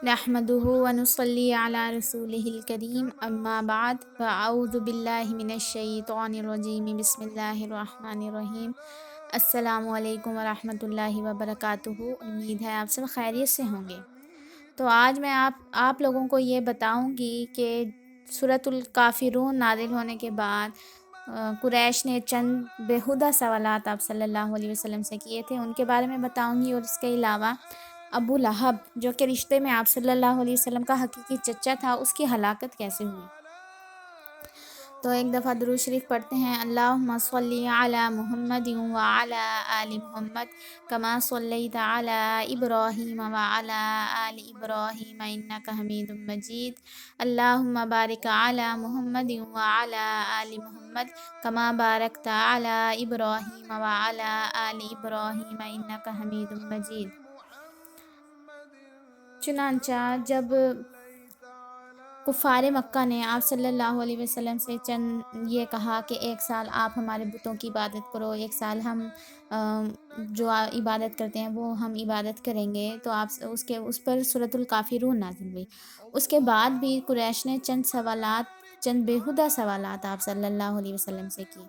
نحمده ونصلي على رسوله الكريم اما بعد فاعوذ باللہ من الشیطان الرجیم بسم اللہ الرحمن الرحیم۔ السلام علیکم ورحمۃ اللہ وبرکاتہ۔ امید ہے آپ سب خیریت سے ہوں گے۔ تو آج میں آپ لوگوں کو یہ بتاؤں گی کہ سورۃ الکافرون نازل ہونے کے بعد قریش نے چند بیہودہ سوالات آپ صلی اللہ علیہ وسلم سے کیے تھے، ان کے بارے میں بتاؤں گی، اور اس کے علاوہ ابو لہب جو کہ رشتے میں آپ صلی اللہ علیہ وسلم کا حقیقی چچا تھا، اس کی ہلاکت کیسے ہوئی۔ تو ایک دفعہ درود شریف پڑھتے ہیں۔ اللہم صلی علی محمد وعلی آل محمد کما صلیت علی ابراہیم وعلی آل ابراہیم انک حمید مجید۔ اللہم بارک علی محمد وعلی آل محمد کما بارکت علی ابراہیم وعلی آل ابراہیم انک حمید مجید۔ چنانچہ جب کفار مکہ نے آپ صلی اللہ علیہ وسلم سے یہ کہا کہ ایک سال آپ ہمارے بتوں کی عبادت کرو، ایک سال ہم جو عبادت کرتے ہیں وہ ہم عبادت کریں گے، تو آپ اس پر سورۃ الکافرون نازل ہوئی۔ اس کے بعد بھی قریش نے چند بیہودہ سوالات آپ صلی اللہ علیہ وسلم سے کی۔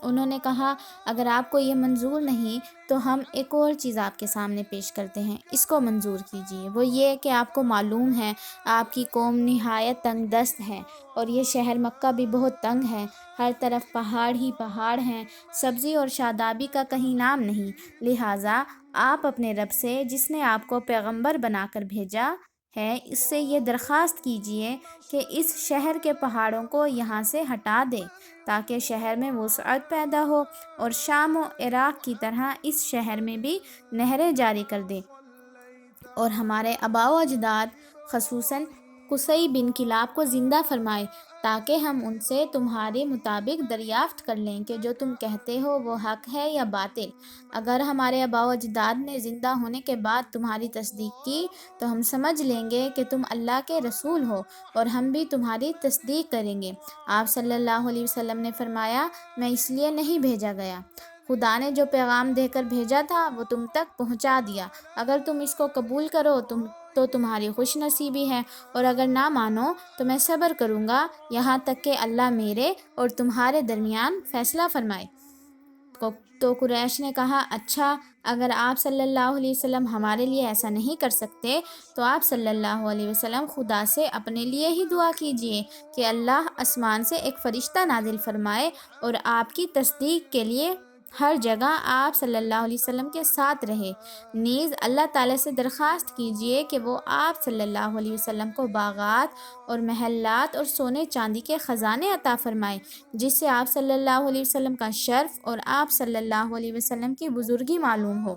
انہوں نے کہا اگر آپ کو یہ منظور نہیں تو ہم ایک اور چیز آپ کے سامنے پیش کرتے ہیں، اس کو منظور کیجیے۔ وہ یہ کہ آپ کو معلوم ہے آپ کی قوم نہایت تنگ دست ہے، اور یہ شہر مکہ بھی بہت تنگ ہے، ہر طرف پہاڑ ہی پہاڑ ہیں، سبزی اور شادابی کا کہیں نام نہیں، لہٰذا آپ اپنے رب سے جس نے آپ کو پیغمبر بنا کر بھیجا ہے اس سے یہ درخواست کیجیے کہ اس شہر کے پہاڑوں کو یہاں سے ہٹا دے تاکہ شہر میں وسعت پیدا ہو، اور شام و عراق کی طرح اس شہر میں بھی نہریں جاری کر دے، اور ہمارے آباء و اجداد خصوصاً قصی بن کلاب کو زندہ فرمائے تاکہ ہم ان سے تمہارے مطابق دریافت کر لیں کہ جو تم کہتے ہو وہ حق ہے یا باطل۔ اگر ہمارے آباء و اجداد نے زندہ ہونے کے بعد تمہاری تصدیق کی تو ہم سمجھ لیں گے کہ تم اللہ کے رسول ہو، اور ہم بھی تمہاری تصدیق کریں گے۔ آپ صلی اللہ علیہ وسلم نے فرمایا میں اس لیے نہیں بھیجا گیا، خدا نے جو پیغام دے کر بھیجا تھا وہ تم تک پہنچا دیا، اگر تم اس کو قبول کرو تو تمہاری خوش نصیبی ہے، اور اگر نہ مانو تو میں صبر کروں گا یہاں تک کہ اللہ میرے اور تمہارے درمیان فیصلہ فرمائے۔ تو قریش نے کہا اچھا، اگر آپ صلی اللہ علیہ وسلم ہمارے لیے ایسا نہیں کر سکتے تو آپ صلی اللہ علیہ وسلم خدا سے اپنے لیے ہی دعا کیجئے کہ اللہ آسمان سے ایک فرشتہ نازل فرمائے اور آپ کی تصدیق کے لیے ہر جگہ آپ صلی اللہ علیہ وسلم کے ساتھ رہے۔ نیز اللہ تعالیٰ سے درخواست کیجئے کہ وہ آپ صلی اللہ علیہ وسلم کو باغات اور محلات اور سونے چاندی کے خزانے عطا فرمائے، جس سے آپ صلی اللہ علیہ وسلم کا شرف اور آپ صلی اللہ علیہ وسلم کی بزرگی معلوم ہو۔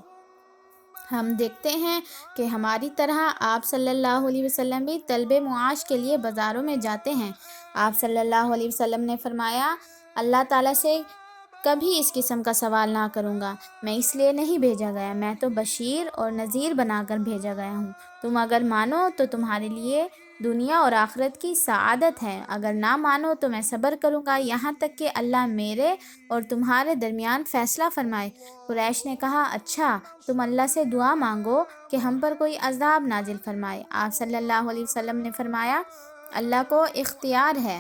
ہم دیکھتے ہیں کہ ہماری طرح آپ صلی اللہ علیہ وسلم بھی طلب معاش کے لیے بازاروں میں جاتے ہیں۔ آپ صلی اللہ علیہ وسلم نے فرمایا اللہ تعالیٰ سے کبھی اس قسم کا سوال نہ کروں گا، میں اس لیے نہیں بھیجا گیا، میں تو بشیر اور نذیر بنا کر بھیجا گیا ہوں، تم اگر مانو تو تمہارے لیے دنیا اور آخرت کی سعادت ہے، اگر نہ مانو تو میں صبر کروں گا یہاں تک کہ اللہ میرے اور تمہارے درمیان فیصلہ فرمائے۔ قریش نے کہا اچھا، تم اللہ سے دعا مانگو کہ ہم پر کوئی عذاب نازل فرمائے۔ آپ صلی اللہ علیہ وسلم نے فرمایا اللہ کو اختیار ہے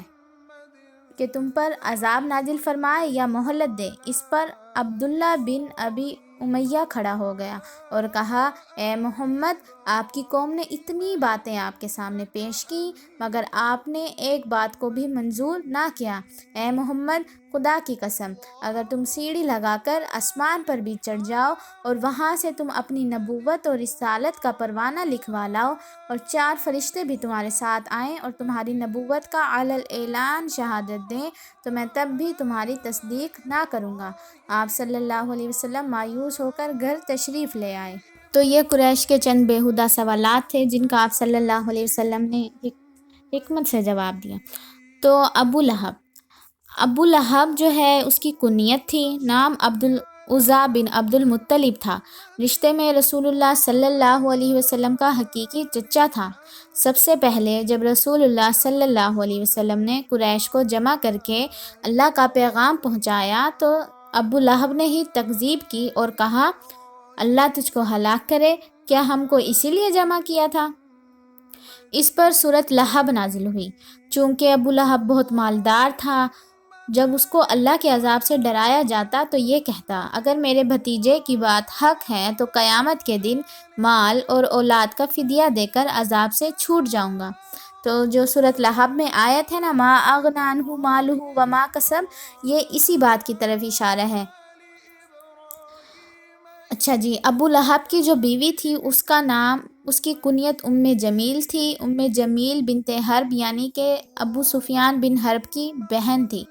کہ تم پر عذاب نازل فرمائے یا مہلت دے۔ اس پر عبداللہ بن ابی امیہ کھڑا ہو گیا اور کہا اے محمد، آپ کی قوم نے اتنی باتیں آپ کے سامنے پیش کی مگر آپ نے ایک بات کو بھی منظور نہ کیا۔ اے محمد، خدا کی قسم اگر تم سیڑھی لگا کر آسمان پر بھی چڑھ جاؤ اور وہاں سے تم اپنی نبوت اور رسالت کا پروانہ لکھوا لاؤ اور 4 فرشتے بھی تمہارے ساتھ آئیں اور تمہاری نبوت کا علی الاعلان شہادت دیں تو میں تب بھی تمہاری تصدیق نہ کروں گا۔ آپ صلی اللہ علیہ وسلم مایوس ہو کر گھر تشریف لے آئے۔ تو یہ قریش کے چند بیہودہ سوالات تھے جن کا آپ صلی اللہ علیہ وسلم نے حکمت سے جواب دیا۔ تو ابو لہب جو ہے اس کی کنیت تھی، نام عبدالعزیٰ بن عبد المطلب تھا، رشتے میں رسول اللہ صلی اللہ علیہ وسلم کا حقیقی چچا تھا۔ سب سے پہلے جب رسول اللہ صلی اللہ علیہ وسلم نے قریش کو جمع کر کے اللہ کا پیغام پہنچایا تو ابو لہب نے ہی تکذیب کی اور کہا اللہ تجھ کو ہلاک کرے، کیا ہم کو اسی لیے جمع کیا تھا؟ اس پر سورۃ لہب نازل ہوئی۔ چونکہ ابو لہب بہت مالدار تھا، جب اس کو اللہ کے عذاب سے ڈرایا جاتا تو یہ کہتا، اگر میرے بھتیجے کی بات حق ہے تو قیامت کے دن مال اور اولاد کا فدیہ دے کر عذاب سے چھوٹ جاؤں گا۔ تو جو سورۃ لہب میں آیت ہے نا، ما اغنی عنہ مالہ وما کسب، یہ اسی بات کی طرف اشارہ ہے۔ اچھا جی، ابو لہب کی جو بیوی تھی اس کا نام، اس کی کنیت ام جمیل تھی۔ ام جمیل بنت حرب یعنی کہ ابو سفیان بن حرب کی بہن تھی۔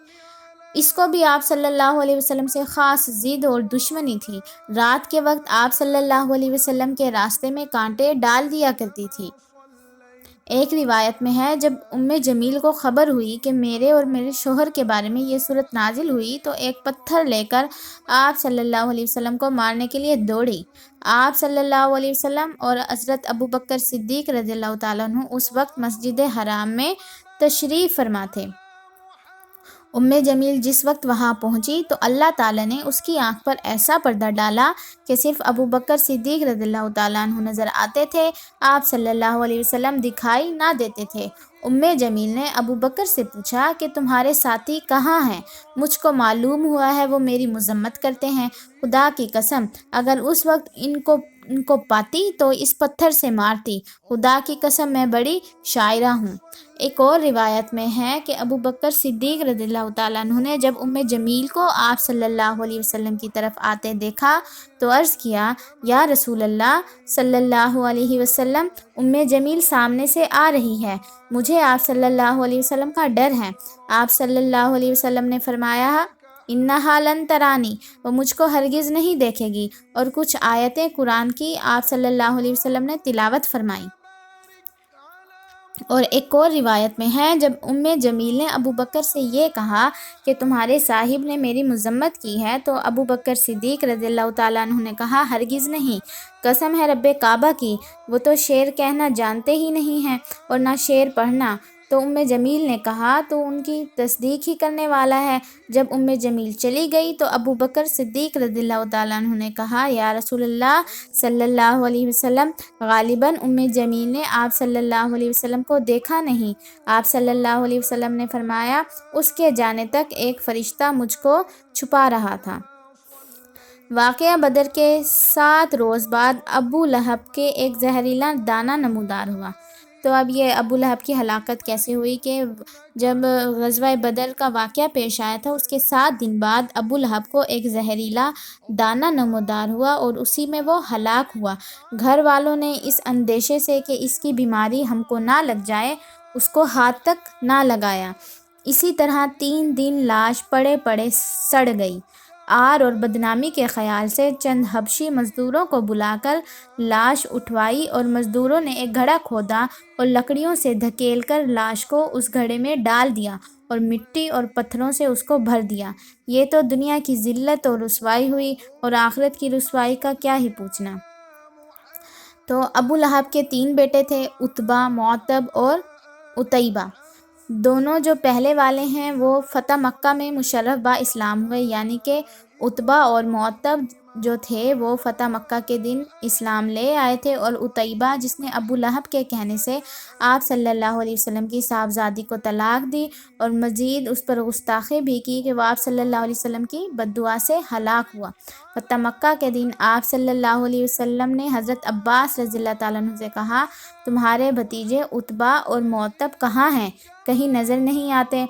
اس کو بھی آپ صلی اللہ علیہ وسلم سے خاص ضد اور دشمنی تھی۔ رات کے وقت آپ صلی اللہ علیہ وسلم کے راستے میں کانٹے ڈال دیا کرتی تھی۔ ایک روایت میں ہے، جب ام جمیل کو خبر ہوئی کہ میرے اور میرے شوہر کے بارے میں یہ صورت نازل ہوئی تو ایک پتھر لے کر آپ صلی اللہ علیہ وسلم کو مارنے کے لیے دوڑی۔ آپ صلی اللہ علیہ وسلم اور حضرت ابو بکر صدیق رضی اللہ تعالیٰ عنہ اس وقت مسجد حرام میں تشریف فرما تھے۔ ام جمیل جس وقت وہاں پہنچی تو اللہ تعالیٰ نے اس کی آنکھ پر ایسا پردہ ڈالا کہ صرف ابو بکر صدیق رضی اللہ تعالیٰ عنہ نظر آتے تھے، آپ صلی اللہ علیہ وسلم دکھائی نہ دیتے تھے۔ ام جمیل نے ابو بکر سے پوچھا کہ تمہارے ساتھی کہاں ہیں؟ مجھ کو معلوم ہوا ہے وہ میری مذمت کرتے ہیں، خدا کی قسم اگر اس وقت ان کو پاتی تو اس پتھر سے مارتی، خدا کی قسم میں بڑی شاعرہ ہوں۔ ایک اور روایت میں ہے کہ ابو بکر صدیق رضی اللہ تعالیٰ عنہ نے جب ام جمیل کو آپ صلی اللہ علیہ وسلم کی طرف آتے دیکھا تو عرض کیا، یا رسول اللہ صلی اللہ علیہ وسلم، ام جمیل سامنے سے آ رہی ہے، مجھے آپ صلی اللہ علیہ وسلم کا ڈر ہے۔ آپ صلی اللہ علیہ وسلم نے فرمایا، انہا لن ترانی، وہ مجھ کو ہرگز نہیں دیکھے گی، اور کچھ آیتیں قرآن کی آپ صلی اللہ علیہ وسلم نے تلاوت فرمائی۔ اور ایک اور روایت میں ہے، جب ام جمیل نے ابو بکر سے یہ کہا کہ تمہارے صاحب نے میری مذمت کی ہے تو ابو بکر صدیق رضی اللہ تعالیٰ عنہ نے کہا، ہرگز نہیں، قسم ہے رب کعبہ کی، وہ تو شعر کہنا جانتے ہی نہیں ہیں اور نہ شعر پڑھنا۔ تو ام جمیل نے کہا، تو ان کی تصدیق ہی کرنے والا ہے۔ جب ام جمیل چلی گئی تو ابو بکر صدیق رضی اللہ تعالیٰ عنہ نے کہا، یا رسول اللہ صلی اللہ علیہ وسلم، غالباً ام جمیل نے آپ صلی اللہ علیہ وسلم کو دیکھا نہیں۔ آپ صلی اللہ علیہ وسلم نے فرمایا، اس کے جانے تک ایک فرشتہ مجھ کو چھپا رہا تھا۔ واقعہ بدر کے 7 روز بعد ابو لہب کے ایک زہریلا دانہ نمودار ہوا۔ تو اب یہ ابو لہب کی ہلاکت کیسے ہوئی کہ جب غزوہ بدر کا واقعہ پیش آیا تھا اس کے 7 دن بعد ابو لہب کو ایک زہریلا دانہ نمودار ہوا اور اسی میں وہ ہلاک ہوا۔ گھر والوں نے اس اندیشے سے کہ اس کی بیماری ہم کو نہ لگ جائے اس کو ہاتھ تک نہ لگایا۔ اسی طرح 3 دن لاش پڑے پڑے سڑ گئی۔ آر اور بدنامی کے خیال سے چند حبشی مزدوروں کو بلا کر لاش اٹھوائی اور مزدوروں نے ایک گھڑا کھودا اور لکڑیوں سے دھکیل کر لاش کو اس گھڑے میں ڈال دیا اور مٹی اور پتھروں سے اس کو بھر دیا۔ یہ تو دنیا کی ذلت اور رسوائی ہوئی، اور آخرت کی رسوائی کا کیا ہی پوچھنا۔ تو ابو لہب کے 3 بیٹے تھے، عتبہ، معتب اور عتیبہ۔ دونوں جو پہلے والے ہیں وہ فتح مکہ میں مشرف با اسلام ہوئے، یعنی کہ عتبہ اور معتب جو تھے وہ فتح مکہ کے دن اسلام لے آئے تھے، اور عتیبہ جس نے ابو لہب کے کہنے سے آپ صلی اللہ علیہ وسلم کی صاحبزادی کو طلاق دی اور مزید اس پر گستاخی بھی کی کہ وہ آپ صلی اللہ علیہ وسلم کی بد دعا سے ہلاک ہوا۔ فتح مکہ کے دن آپ صلی اللہ علیہ وسلم نے حضرت عباس رضی اللہ تعالیٰ عنہ سے کہا، تمہارے بھتیجے عتبہ اور معتب کہاں ہیں؟ کہیں نظر نہیں آتے۔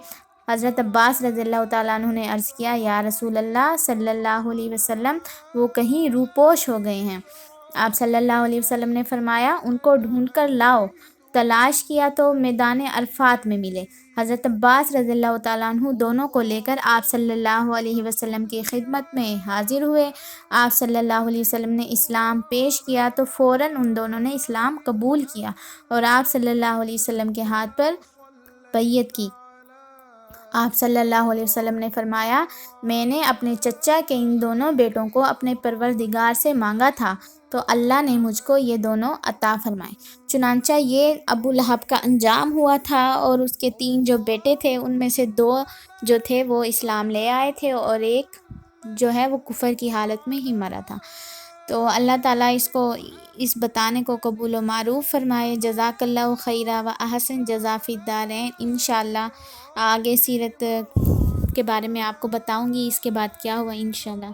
حضرت عباس رضی اللہ تعالیٰ عنہ نے عرض کیا، یا رسول اللہ صلی اللہ علیہ وسلم، وہ کہیں روپوش ہو گئے ہیں۔ آپ صلی اللہ علیہ وسلم نے فرمایا، ان کو ڈھونڈ کر لاؤ۔ تلاش کیا تو میدان عرفات میں ملے۔ حضرت عباس رضی اللہ تعالیٰ عنہ دونوں کو لے کر آپ صلی اللہ علیہ وسلم کی خدمت میں حاضر ہوئے۔ آپ صلی اللہ علیہ وسلم نے اسلام پیش کیا تو فوراً ان دونوں نے اسلام قبول کیا اور آپ صلی اللہ علیہ وسلم کے ہاتھ پر بیعت کی۔ آپ صلی اللہ علیہ وسلم نے فرمایا، میں نے اپنے چچا کے ان دونوں بیٹوں کو اپنے پروردگار سے مانگا تھا تو اللہ نے مجھ کو یہ دونوں عطا فرمائے۔ چنانچہ یہ ابو لہب کا انجام ہوا تھا، اور اس کے 3 جو بیٹے تھے ان میں سے 2 جو تھے وہ اسلام لے آئے تھے اور ایک جو ہے وہ کفر کی حالت میں ہی مرا تھا۔ تو اللہ تعالیٰ اس کو اس بتانے کو قبول و معروف فرمائے۔ جزاک اللہ خیرہ و احسن جزا فی الدارین۔ انشاءاللہ آگے سیرت کے بارے میں آپ کو بتاؤں گی اس کے بعد کیا ہوا انشاءاللہ۔